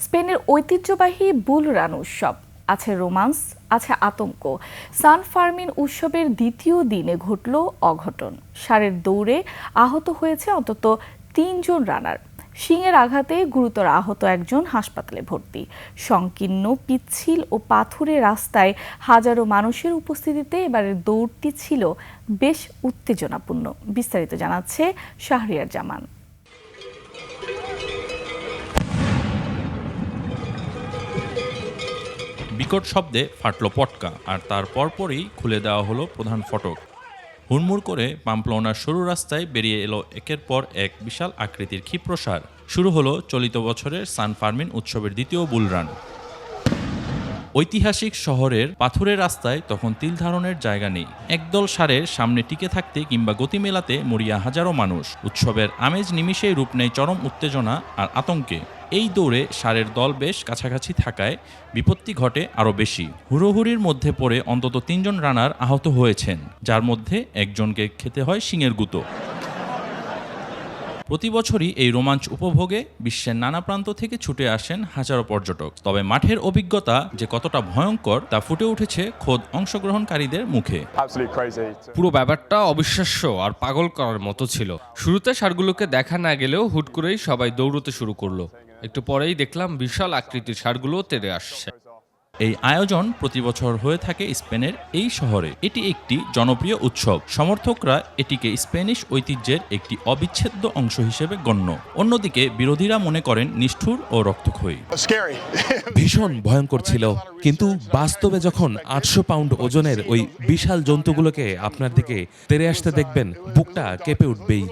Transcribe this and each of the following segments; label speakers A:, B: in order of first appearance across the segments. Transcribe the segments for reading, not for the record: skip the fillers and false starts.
A: স্পেনের ঐতিহ্যবাহী বুল রান উৎসব, আছে রোমান্স, আছে আতঙ্ক। সান ফার্মিন উৎসবের দ্বিতীয় দিনে ঘটল অঘটন। ষাঁড়ের দৌড়ে আহত হয়েছে অন্তত ৩ জন রানার। শিংয়ের আঘাতে গুরুতর আহত একজন হাসপাতালে ভর্তি। সংকীর্ণ, পিচ্ছিল ও পাথুরে রাস্তায় হাজারো মানুষের উপস্থিতিতে এবারের দৌড়টি ছিল বেশ উত্তেজনাপূর্ণ। বিস্তারিত জানাচ্ছে শাহরিয়ার জামান।
B: বিকট শব্দে ফাটল পটকা, আর তার পরপরই খুলে দেওয়া হলো প্রধান ফটক। হুড়মুড় করে পাম্পলোনার সরু রাস্তায় বেরিয়ে এলো একের পর এক বিশাল আকৃতির ক্ষিপ্রসার। শুরু হলো চলিত বছরের সান ফার্মিন উৎসবের দ্বিতীয় বুল রান। ঐতিহাসিক শহরের পাথুরে রাস্তায় তখন তিল ধারণের জায়গা নেই। একদল ষাঁড়ের সামনে টিকে থাকতে কিংবা গতি মেলাতে মরিয়া হাজারো মানুষ। উৎসবের আমেজ নিমিষেই রূপ নেয় চরম উত্তেজনা আর আতঙ্কে। এই দৌড়ে ষাঁড়ের দল বেশ কাছাকাছি থাকায় বিপত্তি ঘটে আরও বেশি। হুড়োহুড়ির মধ্যে পড়ে অন্তত ৩ জন রানার আহত হয়েছেন, যার মধ্যে একজনকে খেতে হয় শিংয়ের গুঁতো। প্রতি বছরই এই রোমাঞ্চ উপভোগে বিশ্বের নানা প্রান্ত থেকে ছুটে আসেন হাজারো পর্যটক। তবে মাঠের অভিজ্ঞতা যে কতটা ভয়ঙ্কর তা ফুটে উঠেছে খোদ অংশগ্রহণকারীদের মুখে।
C: পুরো ব্যাপারটা অবিশ্বাস্য আর পাগল করার মতো ছিল। শুরুতে ষাঁড়গুলোকে দেখা না গেলেও হুট করেই সবাই দৌড়তে শুরু করলো। একটু পরেই দেখলাম বিশাল আকৃতির ষাঁড়গুলো তেড়ে আসছে।
B: এই আয়োজন প্রতি বছর হয়ে থাকে স্পেনের এই শহরে। এটি একটি জনপ্রিয় উৎসব। সমর্থকরা এটিকে স্প্যানিশ ঐতিহ্যের একটি অবিচ্ছেদ্য অংশ হিসেবে গণ্য। অন্যদিকে বিরোধীরা মনে করেন নিষ্ঠুর ও রক্তক্ষয়ী।
D: ভীষণ ভয়ঙ্কর ছিল, কিন্তু বাস্তবে যখন ৮০০ পাউন্ড ওজনের ওই বিশাল জন্তুগুলোকে আপনার দিকে তেড়ে আসতে দেখবেন, বুকটা কেঁপে উঠবেই।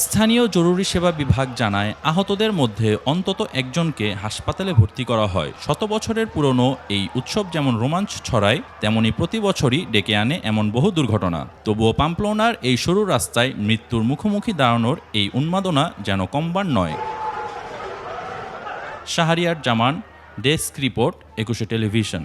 B: স্থানীয় জরুরি সেবা বিভাগ জানায়, আহতদের মধ্যে অন্তত একজনকে হাসপাতালে ভর্তি করা হয়। শত বছরের পুরনো এই উৎসব যেমন রোমাঞ্চ ছড়ায়, তেমনি প্রতি বছরই ডেকে আনে এমন বহু দুর্ঘটনা। তবুও পাম্পলোনার এই সরু রাস্তায় মৃত্যুর মুখোমুখি দাঁড়ানোর এই উন্মাদনা যেন কমবার নয়। শাহরিয়ার জামান, ডেস্ক রিপোর্ট, ২১ টেলিভিশন।